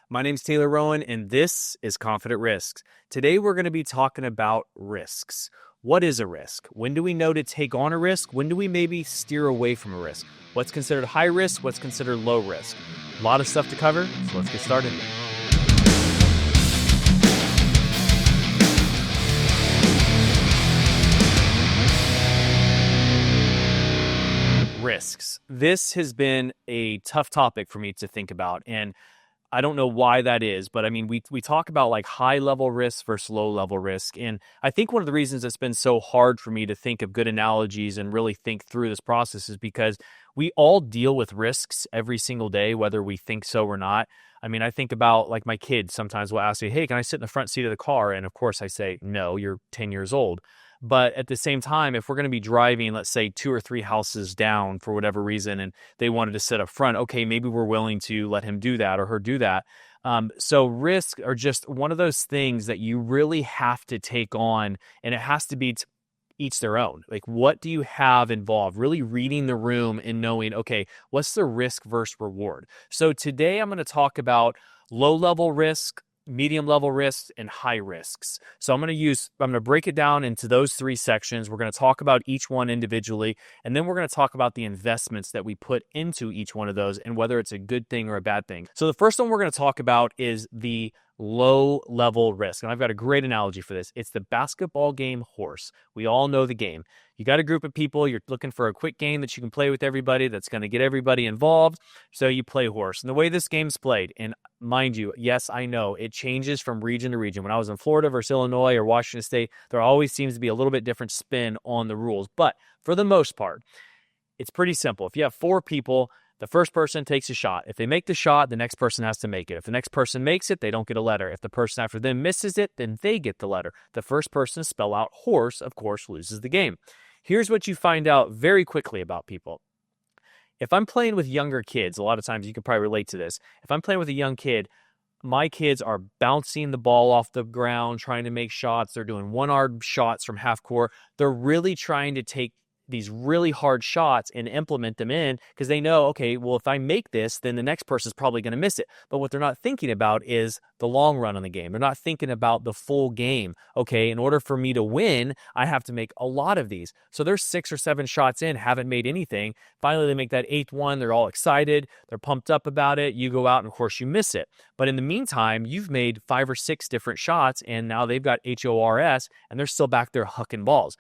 My name's Taylor Rowan, and this is Confident Risks. Today, we're going to be talking about risks. What is a risk? When do we know to take on a risk? When do we maybe steer away from a risk? What's considered high risk? What's considered low risk? A lot of stuff to cover, so let's get started. Risks. This has been a tough topic for me to think about, and I don't know why that is, but I mean, we talk about like high level risk versus low level risk. And I think one of the reasons it's been so hard for me to think of good analogies and really think through this process is because we all deal with risks every single day, whether we think so or not. I mean, I think about like my kids sometimes will ask me, hey, can I sit in the front seat of the car? And of course I say, no, you're 10 years old. But at the same time, if we're going to be driving, let's say 2 or 3 houses down for whatever reason, and they wanted to sit up front, okay, maybe we're willing to let him do that or her do that. So risks are just one of those things that you really have to take on, and it has to be each their own. Like, what do you have involved? Really reading the room and knowing, okay, what's the risk versus reward? So today I'm going to talk about low level risk, medium level risks, and high risks. So I'm going to break it down into those 3 sections. We're going to talk about each one individually, and then we're going to talk about the investments that we put into each one of those and whether it's a good thing or a bad thing. So the first one we're going to talk about is the low level risk. And I've got a great analogy for this. It's the basketball game horse. We all know the game. You got a group of people, you're looking for a quick game that you can play with everybody that's going to get everybody involved. So you play horse. And the way this game's played, and mind you, yes, I know it changes from region to region. When I was in Florida versus Illinois or Washington State, there always seems to be a little bit different spin on the rules. But for the most part, it's pretty simple. If you have 4 people, the first person takes a shot. If they make the shot, the next person has to make it. If the next person makes it, they don't get a letter. If the person after them misses it, then they get the letter. The first person to spell out horse, of course, loses the game. Here's what you find out very quickly about people. If I'm playing with younger kids, a lot of times you can probably relate to this. If I'm playing with a young kid, my kids are bouncing the ball off the ground, trying to make shots. They're doing one-arm shots from half court. They're really trying to take these really hard shots and implement them in because they know, okay, well, if I make this, then the next person's probably going to miss it. But what they're not thinking about is the long run on the game. They're not thinking about the full game. Okay, in order for me to win, I have to make a lot of these. So they're 6 or 7 shots in, haven't made anything. Finally, they make that 8th one. They're all excited. They're pumped up about it. You go out and of course you miss it. But in the meantime, you've made 5 or 6 different shots and now they've got HORS and they're still back there hucking balls.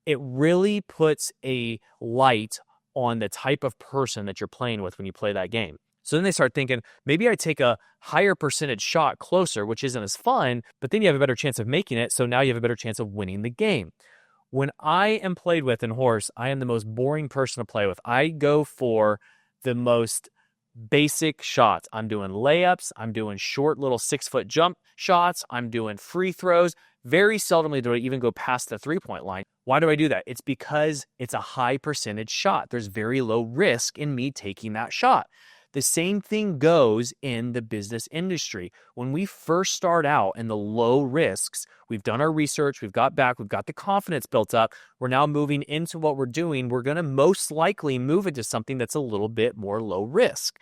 It really puts a light on the type of person that you're playing with when you play that game. So then they start thinking, maybe I take a higher percentage shot closer, which isn't as fun, but then you have a better chance of making it. So now you have a better chance of winning the game. When I am played with in horse, I am the most boring person to play with. I go for the most basic shots. I'm doing layups. I'm doing short little 6-foot jump shots. I'm doing free throws. Very seldomly do I even go past the 3-point line. Why do I do that? It's because it's a high percentage shot. There's very low risk in me taking that shot. The same thing goes in the business industry. When we first start out in the low risks, we've done our research, we've got the confidence built up. We're now moving into what we're doing. We're going to most likely move into something that's a little bit more low risk.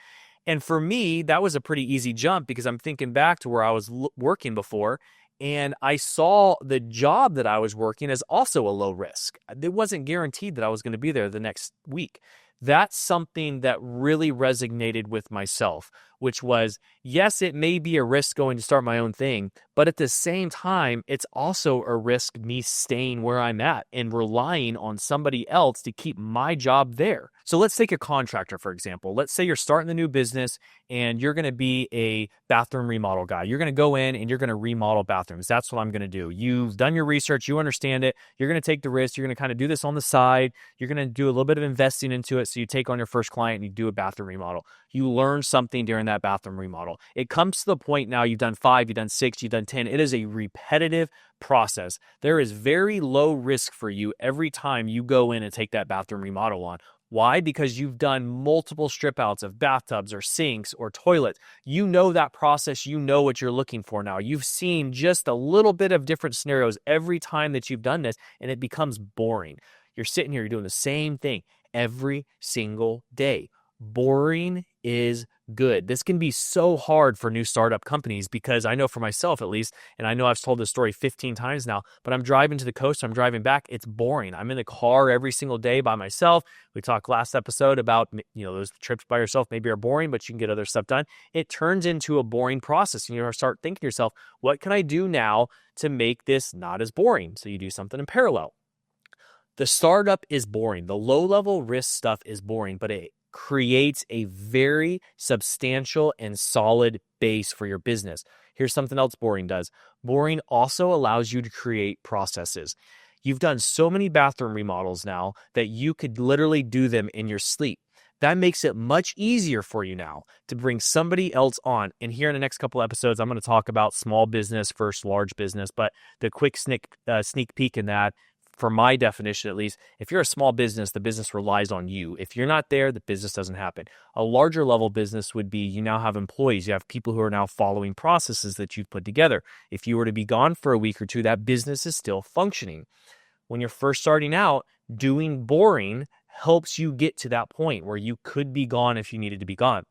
And for me, that was a pretty easy jump because I'm thinking back to where I was working before. And I saw the job that I was working as also a low risk. It wasn't guaranteed that I was going to be there the next week. That's something that really resonated with myself, which was, yes, it may be a risk going to start my own thing, but at the same time, it's also a risk me staying where I'm at and relying on somebody else to keep my job there. So let's take a contractor, for example. Let's say you're starting the new business and you're going to be a bathroom remodel guy. You're going to go in and you're going to remodel bathrooms. That's what I'm going to do. You've done your research. You understand it. You're going to take the risk. You're going to kind of do this on the side. You're going to do a little bit of investing into it. So you take on your first client and you do a bathroom remodel. You learn something during that bathroom remodel. It comes to the point now you've done 5, you've done 6, you've done 10. It is a repetitive process. There is very low risk for you every time you go in and take that bathroom remodel on. Why? Because you've done multiple strip outs of bathtubs or sinks or toilets. You know that process. You know what you're looking for now. You've seen just a little bit of different scenarios every time that you've done this, and it becomes boring. You're sitting here, you're doing the same thing every single day. Boring is good. This can be so hard for new startup companies because I know for myself at least, and I know I've told this story 15 times now, but I'm driving to the coast, I'm driving back, it's boring. I'm in the car every single day by myself. We talked last episode about, those trips by yourself maybe are boring, but you can get other stuff done. It turns into a boring process. And you start thinking to yourself, what can I do now to make this not as boring? So you do something in parallel. The startup is boring. The low-level risk stuff is boring, but it creates a very substantial and solid base for your business. Here's something else boring does. Boring also allows you to create processes. You've done so many bathroom remodels now that you could literally do them in your sleep. That makes it much easier for you now to bring somebody else on. And here in the next couple episodes, I'm going to talk about small business versus large business, but the quick sneak peek in that, for my definition at least, if you're a small business, the business relies on you. If you're not there, the business doesn't happen. A larger level business would be you now have employees. You have people who are now following processes that you've put together. If you were to be gone for a week or two, that business is still functioning. When you're first starting out, doing boring helps you get to that point where you could be gone if you needed to be gone.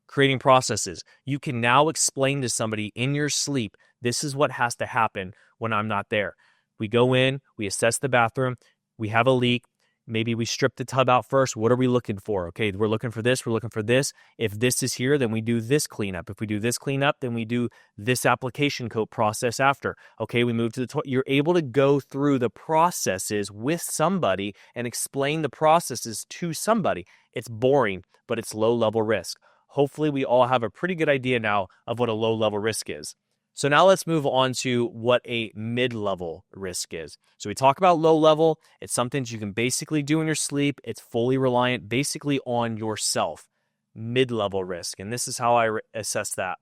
Creating processes. You can now explain to somebody in your sleep, this is what has to happen when I'm not there. We go in, we assess the bathroom, we have a leak, maybe we strip the tub out first. What are we looking for? Okay, we're looking for this, we're looking for this. If this is here, then we do this cleanup. If we do this cleanup, then we do this application coat process after. Okay, we move to the toilet. You're able to go through the processes with somebody and explain the processes to somebody. It's boring, but it's low-level risk. Hopefully, we all have a pretty good idea now of what a low-level risk is. So now let's move on to what a mid-level risk is. So we talk about low level. It's something that you can basically do in your sleep. It's fully reliant basically on yourself. Mid-level risk. And this is how I assess that.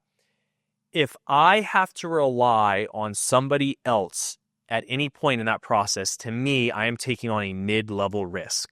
If I have to rely on somebody else at any point in that process, to me, I am taking on a mid-level risk.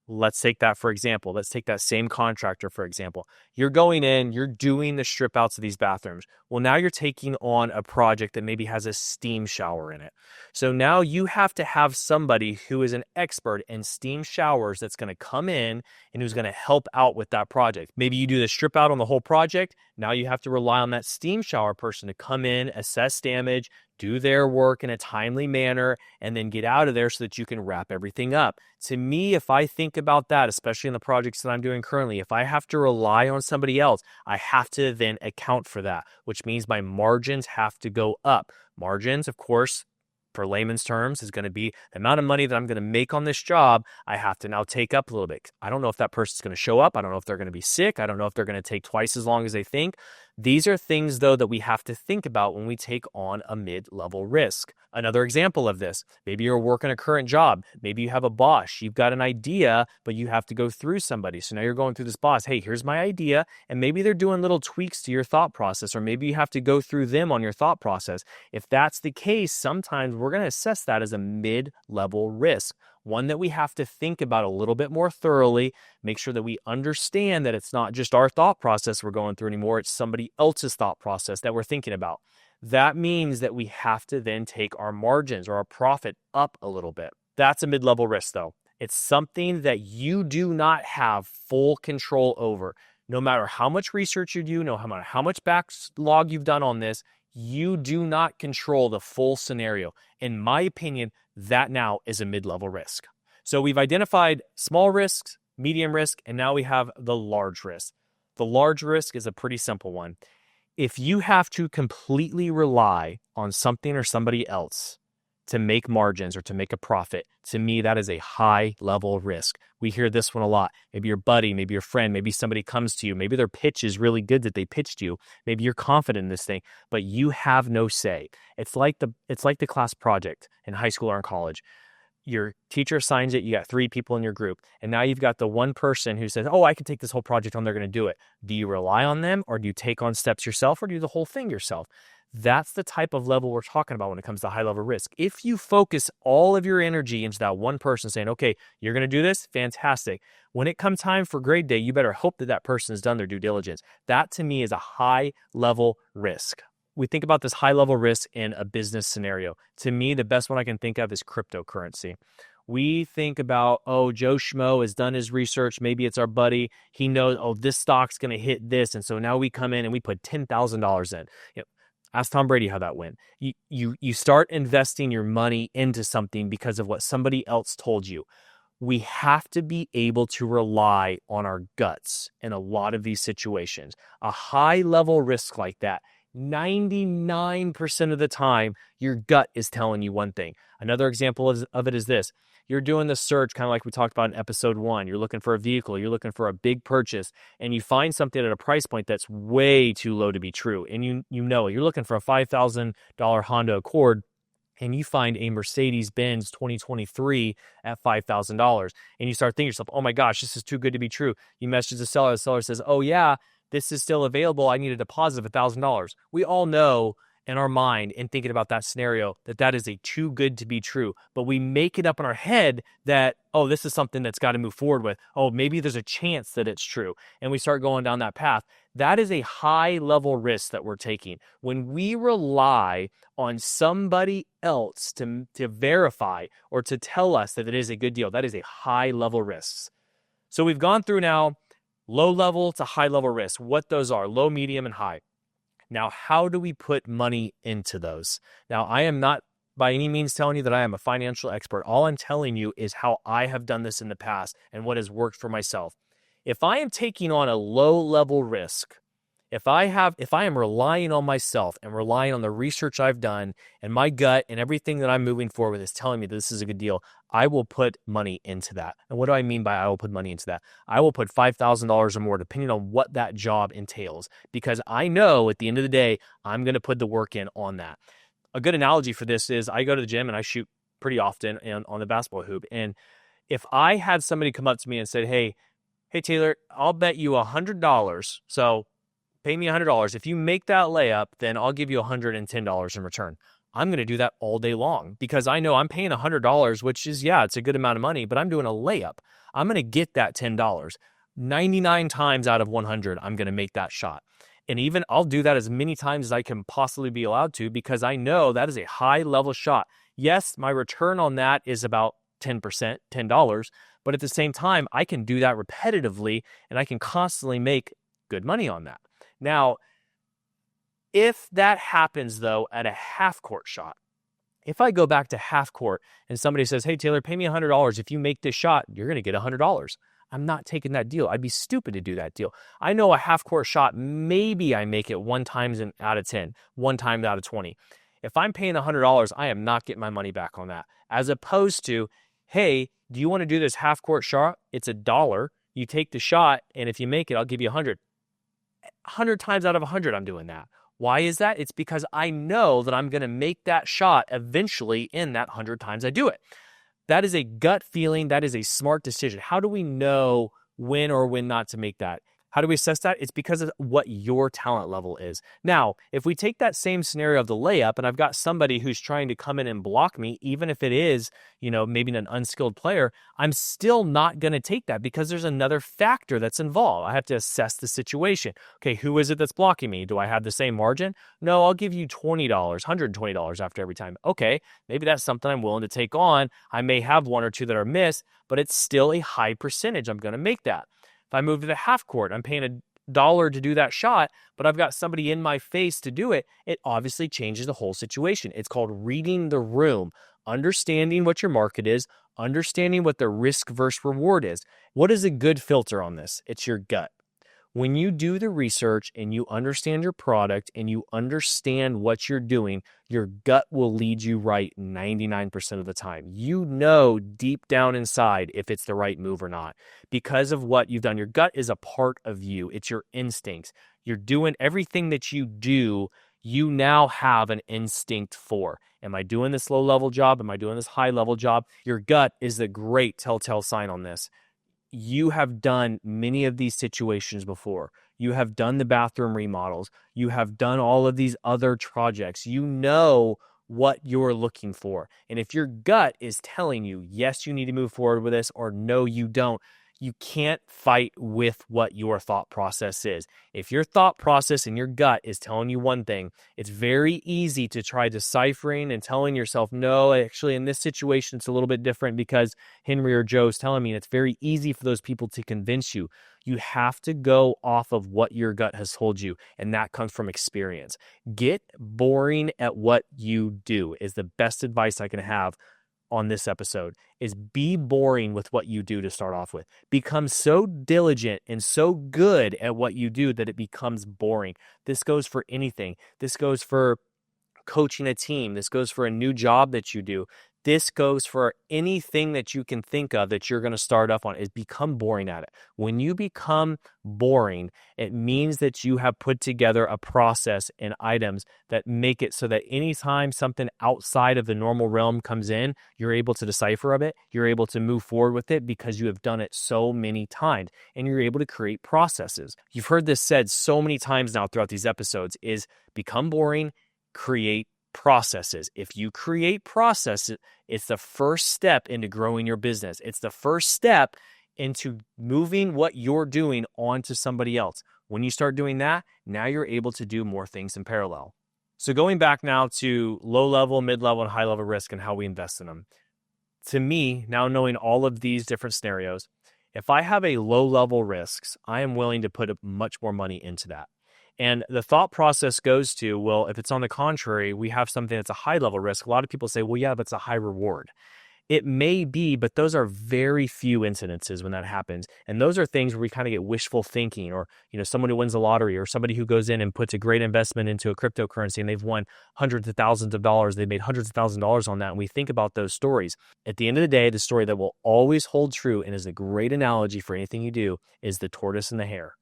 Let's take that for example. Let's take that same contractor for example. You're going in, you're doing the strip outs of these bathrooms. Well, now you're taking on a project that maybe has a steam shower in it. So now you have to have somebody who is an expert in steam showers that's going to come in and who's going to help out with that project. Maybe you do the strip out on the whole project. Now you have to rely on that steam shower person to come in, assess damage, do their work in a timely manner, and then get out of there so that you can wrap everything up. To me, if I think about that, especially in the projects that I'm doing currently, if I have to rely on somebody else, I have to then account for that, which means my margins have to go up. Margins, of course, for layman's terms, is going to be the amount of money that I'm going to make on this job. I have to now take up a little bit. I don't know if that person's going to show up. I don't know if they're going to be sick. I don't know if they're going to take twice as long as they think. These are things, though, that we have to think about when we take on a mid-level risk. Another example of this, maybe you're working a current job. Maybe you have a boss. You've got an idea, but you have to go through somebody. So now you're going through this boss. Hey, here's my idea. And maybe they're doing little tweaks to your thought process, or maybe you have to go through them on your thought process. If that's the case, sometimes we're going to assess that as a mid-level risk. One that we have to think about a little bit more thoroughly, make sure that we understand that it's not just our thought process we're going through anymore, it's somebody else's thought process that we're thinking about. That means that we have to then take our margins or our profit up a little bit. That's a mid-level risk though. It's something that you do not have full control over. No matter how much research you do, no matter how much backlog you've done on this, you do not control the full scenario. In my opinion, that now is a mid-level risk. So we've identified small risks, medium risk, and now we have the large risk. The large risk is a pretty simple one. If you have to completely rely on something or somebody else to make margins or to make a profit, to me, that is a high-level risk. We hear this one a lot. Maybe your buddy, maybe your friend, maybe somebody comes to you. Maybe their pitch is really good that they pitched you. Maybe you're confident in this thing, but you have no say. It's like the class project in high school or in college. Your teacher assigns it, you got 3 people in your group, and now you've got the one person who says, oh, I can take this whole project on, they're going to do it. Do you rely on them, or do you take on steps yourself, or do you do the whole thing yourself? That's the type of level we're talking about when it comes to high level risk. If you focus all of your energy into that one person saying, okay, you're going to do this, fantastic. When it comes time for grade day, you better hope that that person has done their due diligence. That to me is a high level risk. We think about this high level risk in a business scenario. To me, the best one I can think of is cryptocurrency. We think about, oh, Joe Schmo has done his research. Maybe it's our buddy. He knows, oh, this stock's going to hit this. And so now we come in and we put $10,000 in. Ask Tom Brady how that went. You start investing your money into something because of what somebody else told you. We have to be able to rely on our guts in a lot of these situations. A high level risk like that, 99% of the time, your gut is telling you one thing. Another example of it is this. You're doing the search, kind of like we talked about in episode 1. You're looking for a vehicle, you're looking for a big purchase, and you find something at a price point that's way too low to be true. And you know it. You're looking for a $5,000 Honda Accord, and you find a Mercedes-Benz 2023 at $5,000. And you start thinking to yourself, oh my gosh, this is too good to be true. You message the seller says, oh yeah, this is still available. I need a deposit of $1,000. We all know in our mind, in thinking about that scenario, that is a too good to be true. But we make it up in our head that, oh, this is something that's got to move forward with. Oh, maybe there's a chance that it's true. And we start going down that path. That is a high level risk that we're taking. When we rely on somebody else to verify or to tell us that it is a good deal, that is a high level risk. So we've gone through now low level to high level risk, what those are, low, medium, and high. Now, how do we put money into those? Now, I am not by any means telling you that I am a financial expert. All I'm telling you is how I have done this in the past and what has worked for myself. If I am taking on a low level risk, if I am relying on myself and relying on the research I've done and my gut and everything that I'm moving forward with is telling me that this is a good deal, I will put money into that. And what do I mean by I will put money into that? I will put $5,000 or more depending on what that job entails, because I know at the end of the day, I'm going to put the work in on that. A good analogy for this is I go to the gym and I shoot pretty often on the basketball hoop. And if I had somebody come up to me and said, hey Taylor, I'll bet you $100. So pay me $100. If you make that layup, then I'll give you $110 in return. I'm going to do that all day long because I know I'm paying $100, which is, yeah, it's a good amount of money, but I'm doing a layup. I'm going to get that $10. 99 times out of 100, I'm going to make that shot. And even I'll do that as many times as I can possibly be allowed to because I know that is a high level shot. Yes, my return on that is about 10%, $10, but at the same time, I can do that repetitively and I can constantly make good money on that. Now, if that happens, though, at a half-court shot, if I go back to half-court and somebody says, hey, Taylor, pay me $100. If you make this shot, you're going to get $100. I'm not taking that deal. I'd be stupid to do that deal. I know a half-court shot, maybe I make it one time out of 10, one time out of 20. If I'm paying $100, I am not getting my money back on that. As opposed to, hey, do you want to do this half-court shot? It's $1. You take the shot, and if you make it, I'll give you $100. 100 times out of 100, I'm doing that. Why is that? It's because I know that I'm going to make that shot eventually in that 100 times I do it. That is a gut feeling. That is a smart decision. How do we know when or when not to make that? How do we assess that? It's because of what your talent level is. Now, if we take that same scenario of the layup and I've got somebody who's trying to come in and block me, even if it is, maybe an unskilled player, I'm still not going to take that because there's another factor that's involved. I have to assess the situation. Okay, who is it that's blocking me? Do I have the same margin? No, I'll give you $20, $120 after every time. Okay, maybe that's something I'm willing to take on. I may have one or two that are missed, but it's still a high percentage. I'm going to make that. If I move to the half court, I'm paying $1 to do that shot, but I've got somebody in my face to do it. It obviously changes the whole situation. It's called reading the room, understanding what your market is, understanding what the risk versus reward is. What is a good filter on this? It's your gut. When you do the research and you understand your product and you understand what you're doing, your gut will lead you right 99% of the time. You know deep down inside if it's the right move or not because of what you've done. Your gut is a part of you. It's your instincts. You're doing everything that you do. You now have an instinct for. Am I doing this low-level job? Am I doing this high-level job? Your gut is the great telltale sign on this. You have done many of these situations before. You have done the bathroom remodels. You have done all of these other projects. You know what you're looking for. And if your gut is telling you, yes, you need to move forward with this, or no, you don't, You can't fight with what your thought process is. If your thought process and your gut is telling you one thing, it's very easy to try deciphering and telling yourself, no, actually in this situation, it's a little bit different because Henry or Joe's telling me. And it's very easy for those people to convince you. You have to go off of what your gut has told you, and that comes from experience. Get boring at what you do is the best advice I can have on this episode. Is be boring with what you do to start off with. Become so diligent and so good at what you do that it becomes boring. This goes for anything. This goes for coaching a team. This goes for a new job that you do. This goes for anything that you can think of that you're going to start up on, is become boring at it. When you become boring, it means that you have put together a process and items that make it so that anytime something outside of the normal realm comes in, you're able to decipher of it. You're able to move forward with it because you have done it so many times, and you're able to create processes. You've heard this said so many times now throughout these episodes, is become boring, create processes. If you create processes, it's the first step into growing your business. It's the first step into moving what you're doing onto somebody else. When you start doing that, now you're able to do more things in parallel. So going back now to low level, mid level, and high level risk and how we invest in them. To me, now knowing all of these different scenarios, if I have a low level risks, I am willing to put much more money into that. And the thought process goes to, well, if it's on the contrary, we have something that's a high level risk. A lot of people say, well, yeah, but it's a high reward. It may be, but those are very few incidences when that happens. And those are things where we kind of get wishful thinking, or, someone who wins the lottery, or somebody who goes in and puts a great investment into a cryptocurrency and they've won hundreds of thousands of dollars. They've made hundreds of thousands of dollars on that. And we think about those stories. At the end of the day, the story that will always hold true and is a great analogy for anything you do is the tortoise and the hare.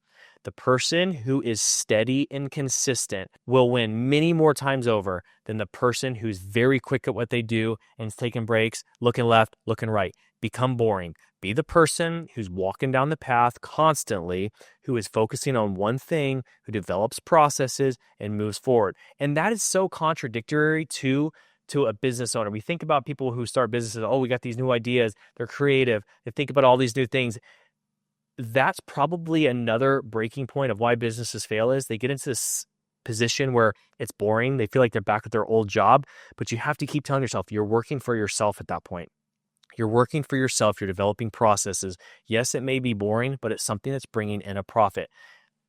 The person who is steady and consistent will win many more times over than the person who's very quick at what they do and is taking breaks, looking left, looking right. Become boring. Be the person who's walking down the path constantly, who is focusing on one thing, who develops processes and moves forward. And that is so contradictory to a business owner. We think about people who start businesses, we got these new ideas, they're creative, they think about all these new things. That's probably another breaking point of why businesses fail, is they get into this position where it's boring. They feel like they're back at their old job, but you have to keep telling yourself you're working for yourself at that point. You're working for yourself. You're developing processes. Yes, it may be boring, but it's something that's bringing in a profit.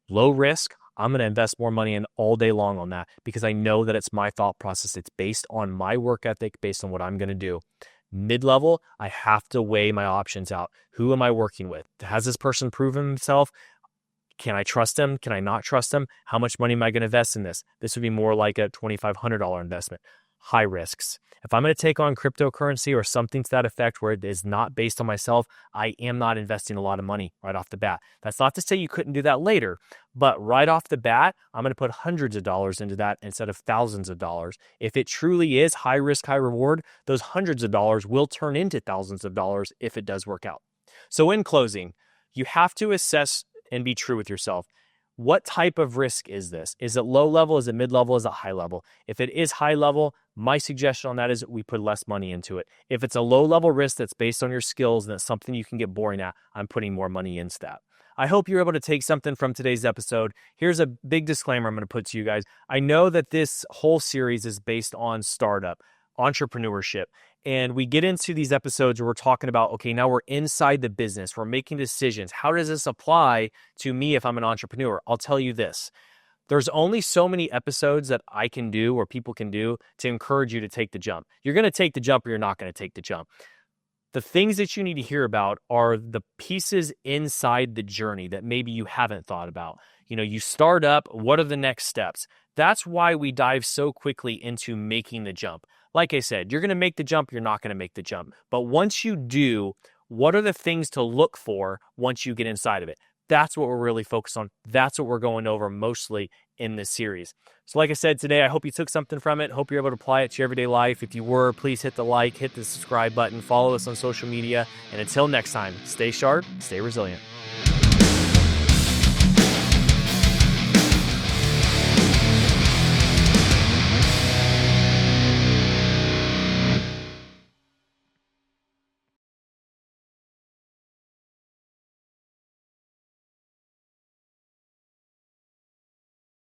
Low risk, I'm going to invest more money in all day long on that because I know that it's my thought process. It's based on my work ethic, based on what I'm going to do. Mid-level, I have to weigh my options out. Who am I working with? Has this person proven himself? Can I trust him? Can I not trust him? How much money am I going to invest in this? This would be more like a $2,500 investment. High risks. If I'm going to take on cryptocurrency or something to that effect where it is not based on myself, I am not investing a lot of money right off the bat. That's not to say you couldn't do that later, but right off the bat, I'm going to put hundreds of dollars into that instead of thousands of dollars. If it truly is high risk, high reward, those hundreds of dollars will turn into thousands of dollars if it does work out. So in closing, you have to assess and be true with yourself. What type of risk is this? Is it low level? Is it mid level? Is it high level? If it is high level, my suggestion on that is we put less money into it. If it's a low level risk that's based on your skills and it's something you can get boring at, I'm putting more money into that. I hope you're able to take something from today's episode. Here's a big disclaimer I'm going to put to you guys. I know that this whole series is based on startup, entrepreneurship. And we get into these episodes where we're talking about, okay, now we're inside the business. We're making decisions. How does this apply to me if I'm an entrepreneur? I'll tell you this. There's only so many episodes that I can do or people can do to encourage you to take the jump. You're going to take the jump or you're not going to take the jump. The things that you need to hear about are the pieces inside the journey that maybe you haven't thought about. You start up, what are the next steps? That's why we dive so quickly into making the jump. Like I said, you're going to make the jump, you're not going to make the jump. But once you do, what are the things to look for once you get inside of it? That's what we're really focused on. That's what we're going over mostly in this series. So like I said today, I hope you took something from it. Hope you're able to apply it to your everyday life. If you were, please hit the like, hit the subscribe button, follow us on social media. And until next time, stay sharp, stay resilient.